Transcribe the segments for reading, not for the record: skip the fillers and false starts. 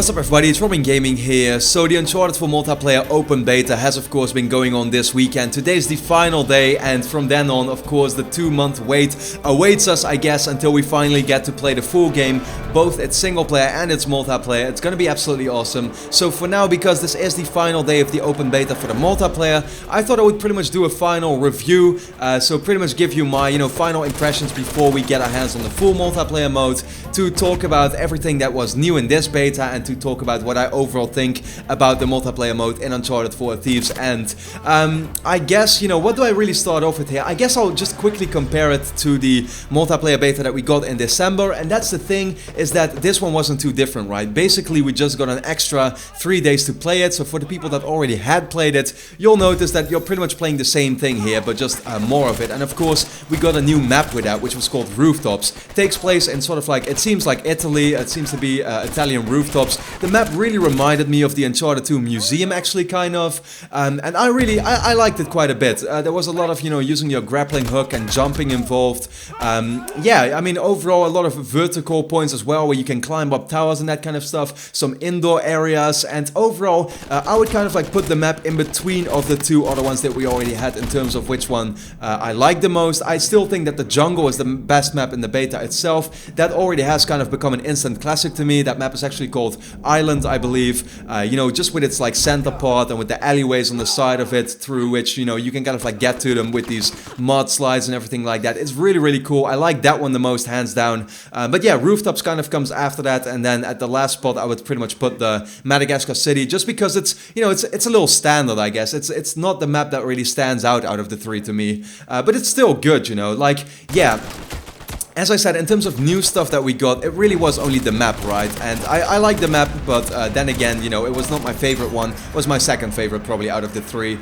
What's up everybody, it's Robin Gaming here. So the Uncharted 4 multiplayer open beta has of course been going on this weekend. Today's the final day and from then on of course the 2-month wait awaits us, I guess, until we finally get to play the full game, both its single player and its multiplayer. It's gonna be absolutely awesome. So for now, because this is the final day of the open beta for the multiplayer, I thought I would pretty much do a final review. So pretty much give you my final impressions before we get our hands on the full multiplayer mode, to talk about everything that was new in this beta and to talk about what I overall think about the multiplayer mode in Uncharted 4 Thieves End. I guess, what do I really start off with here? I guess I'll just quickly compare it to the multiplayer beta that we got in December, and that's the thing, is that this one wasn't too different, right? Basically, we just got an extra 3 days to play it, so for the people that already had played it, you'll notice that you're pretty much playing the same thing here, but just more of it. And of course, we got a new map with that, which was called Rooftops. It takes place in sort of like, it seems like Italy, it seems to be Italian rooftops. The map really reminded me of the Uncharted 2 museum, actually, kind of, and I liked it quite a bit. There was a lot of, using your grappling hook and jumping involved. Yeah, I mean, overall, a lot of vertical points as well, where you can climb up towers and that kind of stuff, some indoor areas, and overall, I would kind of like put the map in between of the two other ones that we already had in terms of which one I like the most. I still think that the jungle is the best map in the beta itself. That already has kind of become an instant classic to me. That map is actually called Island, I believe, just with its like center part and with the alleyways on the side of it through which, you can kind of like get to them with these mud slides and everything like that. It's really, really cool. I like that one the most, hands down. But yeah, Rooftops kind of comes after that, and then at the last spot I would pretty much put the Madagascar City, just because it's, it's a little standard, I guess. It's not the map that really stands out of the three to me, but it's still good, like, yeah. As I said, in terms of new stuff that we got, it really was only the map, right? And I like the map, but then again, it was not my favorite one. It was my second favorite, probably, out of the three.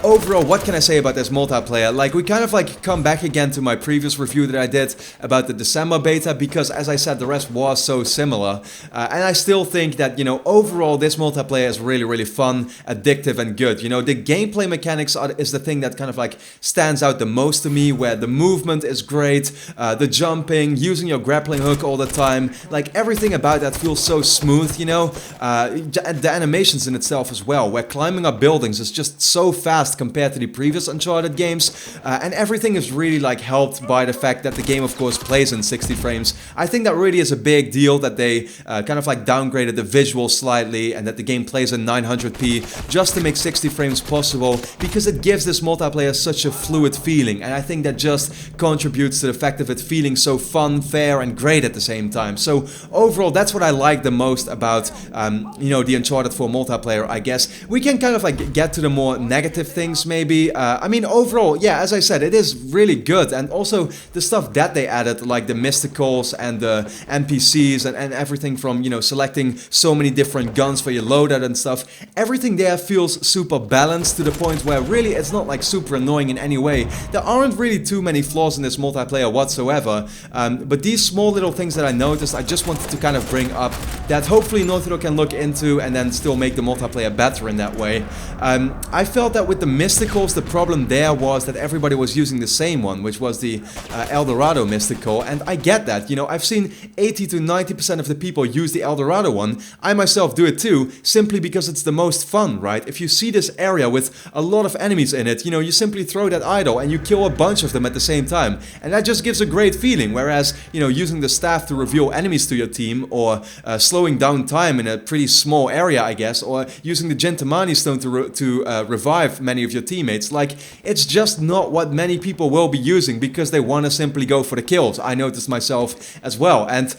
Overall, what can I say about this multiplayer? Like, we kind of like come back again to my previous review that I did about the December beta, because as I said, the rest was so similar. And I still think that, overall, this multiplayer is really, really fun, addictive, and good. The gameplay mechanics is the thing that kind of like stands out the most to me, where the movement is great, the jumping, using your grappling hook all the time, like everything about that feels so smooth, the animations in itself as well, where climbing up buildings is just so fast compared to the previous Uncharted games, and everything is really like helped by the fact that the game of course plays in 60 frames. I think that really is a big deal, that they kind of like downgraded the visuals slightly and that the game plays in 900p just to make 60 frames possible, because it gives this multiplayer such a fluid feeling, and I think that just contributes to the fact of it feeling so fun, fair, and great at the same time. So overall, that's what I like the most about the Uncharted 4 multiplayer, I guess. We can kind of like get to the more negative things maybe. I mean, overall, yeah, as I said, it is really good, and also the stuff that they added, like the mysticals and the NPCs and everything from, selecting so many different guns for your loadout and stuff. Everything there feels super balanced to the point where really it's not like super annoying in any way. There aren't really too many flaws in this multiplayer whatsoever. But these small little things that I noticed, I just wanted to kind of bring up, that hopefully Naughty Dog can look into and then still make the multiplayer better in that way. I felt that with the mysticals, the problem there was that everybody was using the same one, which was the El Dorado mystical, and I get that. I've seen 80 to 90% of the people use the El Dorado one. I myself do it too, simply because it's the most fun, right? If you see this area with a lot of enemies in it, you simply throw that idol and you kill a bunch of them at the same time, and that just gives a great feeling. Whereas, using the staff to reveal enemies to your team, or slowing down time in a pretty small area, I guess, or using the Gentamani stone to revive many of your teammates, like, it's just not what many people will be using, because they want to simply go for the kills. I noticed myself as well, and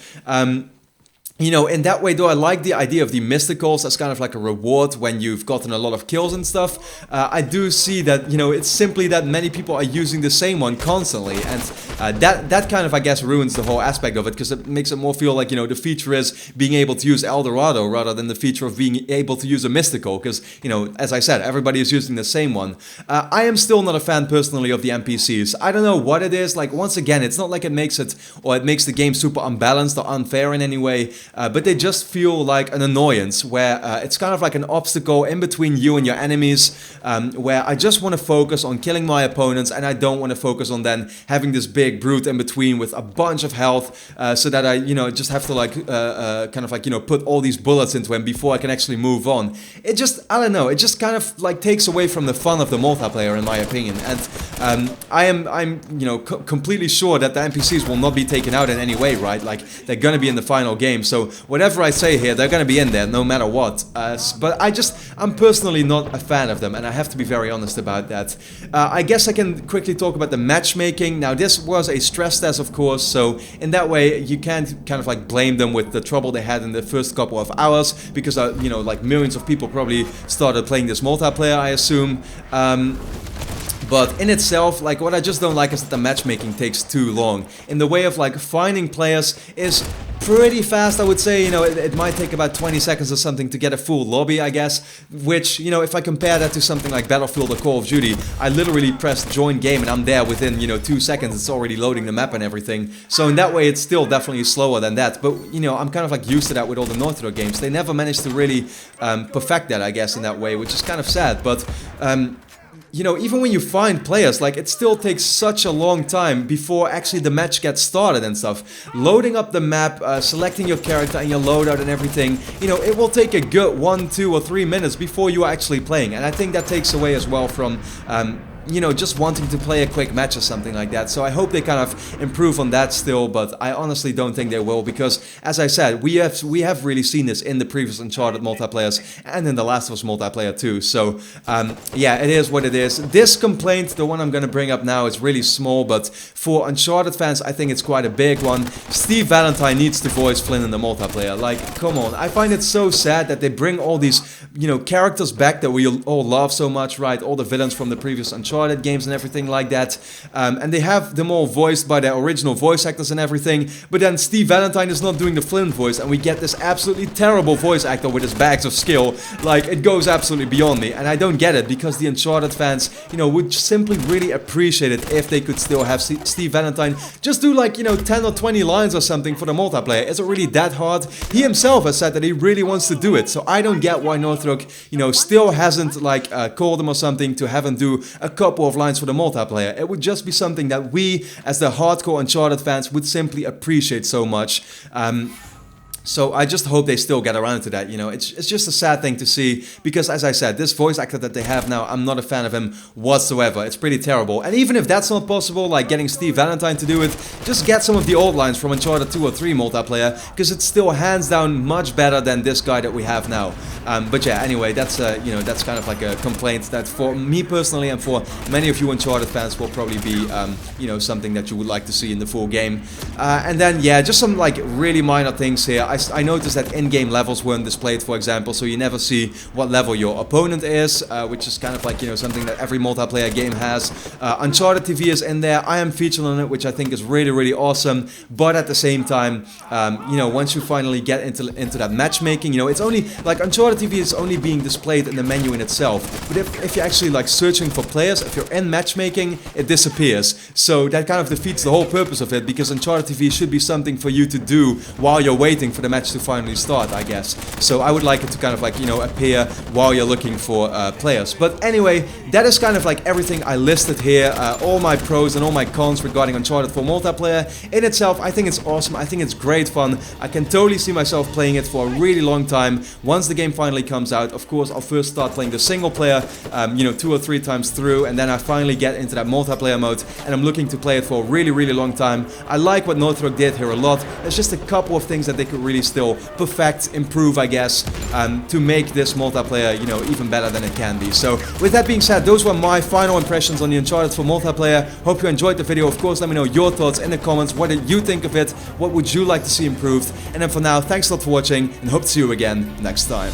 in that way, though, I like the idea of the mysticals as kind of like a reward when you've gotten a lot of kills and stuff. I do see that, it's simply that many people are using the same one constantly, and that kind of, I guess, ruins the whole aspect of it, because it makes it more feel like, the feature is being able to use El Dorado rather than the feature of being able to use a mystical, because, as I said, everybody is using the same one. I am still not a fan, personally, of the NPCs. I don't know what it is. Like, once again, it's not like it makes the game super unbalanced or unfair in any way. but they just feel like an annoyance, where it's kind of like an obstacle in between you and your enemies, where I just want to focus on killing my opponents, and I don't want to focus on then having this big brute in between with a bunch of health, so that I, just have to like kind of like, put all these bullets into him before I can actually move on. It just, I don't know, it just kind of like takes away from the fun of the multiplayer, in my opinion. And I'm completely sure that the NPCs will not be taken out in any way, right? Like, they're gonna be in the final game, so whatever I say here, they're gonna be in there no matter what. But I'm personally not a fan of them, and I have to be very honest about that. I guess I can quickly talk about the matchmaking. Now, this was a stress test, of course, so in that way you can't kind of like blame them with the trouble they had in the first couple of hours, because like millions of people probably started playing this multiplayer, I assume. But in itself, like, what I just don't like is that the matchmaking takes too long. In the way of like finding players is pretty fast, I would say. It might take about 20 seconds or something to get a full lobby, I guess. Which, if I compare that to something like Battlefield or Call of Duty, I literally press join game and I'm there within, 2 seconds. It's already loading the map and everything. So in that way, it's still definitely slower than that. But, I'm kind of like used to that with all the Naughty Dog games. They never managed to really perfect that, I guess, in that way, which is kind of sad. But even when you find players, like, it still takes such a long time before actually the match gets started and stuff. Loading up the map, selecting your character and your loadout and everything, it will take a good 1, 2 or 3 minutes before you are actually playing. And I think that takes away as well from just wanting to play a quick match or something like that. So I hope they kind of improve on that still, but I honestly don't think they will, because, as I said, we have really seen this in the previous Uncharted multiplayers and in the Last of Us multiplayer too. So yeah, it is what it is. This complaint, the one I'm gonna bring up now, is really small, but for Uncharted fans, I think it's quite a big one. Steve Valentine needs to voice Flynn in the multiplayer. Like, come on. I find it so sad that they bring all these, characters back that we all love so much, right? All the villains from the previous Uncharted games and everything like that, and they have them all voiced by their original voice actors and everything, but then Steve Valentine is not doing the Flynn voice, and we get this absolutely terrible voice actor with his bags of skill. Like, it goes absolutely beyond me, and I don't get it, because the Uncharted fans, would simply really appreciate it if they could still have Steve Valentine just do like, 10 or 20 lines or something for the multiplayer. Is it really that hard? He himself has said that he really wants to do it, so I don't get why Naughty Dog, still hasn't like called him or something to have him do a couple of lines for the multiplayer. It would just be something that we, as the hardcore Uncharted fans, would simply appreciate so much. So I just hope they still get around to that, It's just a sad thing to see, because, as I said, this voice actor that they have now, I'm not a fan of him whatsoever. It's pretty terrible. And even if that's not possible, like getting Steve Valentine to do it, just get some of the old lines from Uncharted 2 or 3 multiplayer, because it's still hands down much better than this guy that we have now. But yeah, anyway, that's that's kind of like a complaint that, for me personally and for many of you Uncharted fans, will probably be something that you would like to see in the full game. And then, yeah, just some like really minor things here. I noticed that in-game levels weren't displayed, for example, so you never see what level your opponent is, which is kind of like, something that every multiplayer game has. Uncharted TV is in there. I am featured on it, which I think is really, really awesome. But at the same time, once you finally get into that matchmaking, it's only, like, Uncharted TV is only being displayed in the menu in itself. But if you're actually, like, searching for players, if you're in matchmaking, it disappears. So that kind of defeats the whole purpose of it, because Uncharted TV should be something for you to do while you're waiting for the match to finally start, I guess. So I would like it to kind of like, appear while you're looking for players. But anyway, that is kind of like everything I listed here, all my pros and all my cons regarding Uncharted 4 multiplayer. In itself, I think it's awesome. I think it's great fun. I can totally see myself playing it for a really long time. Once the game finally comes out, of course, I'll first start playing the single player, 2 or 3 times through, and then I finally get into that multiplayer mode, and I'm looking to play it for a really, really long time. I like what Naughty Dog did here a lot. There's just a couple of things that they could really still perfect, improve, I guess, to make this multiplayer, even better than it can be. So with that being said, those were my final impressions on the Uncharted 4 multiplayer. Hope you enjoyed the video. Of course, let me know your thoughts in the comments. What did you think of it? What would you like to see improved? And then for now, thanks a lot for watching, and hope to see you again next time.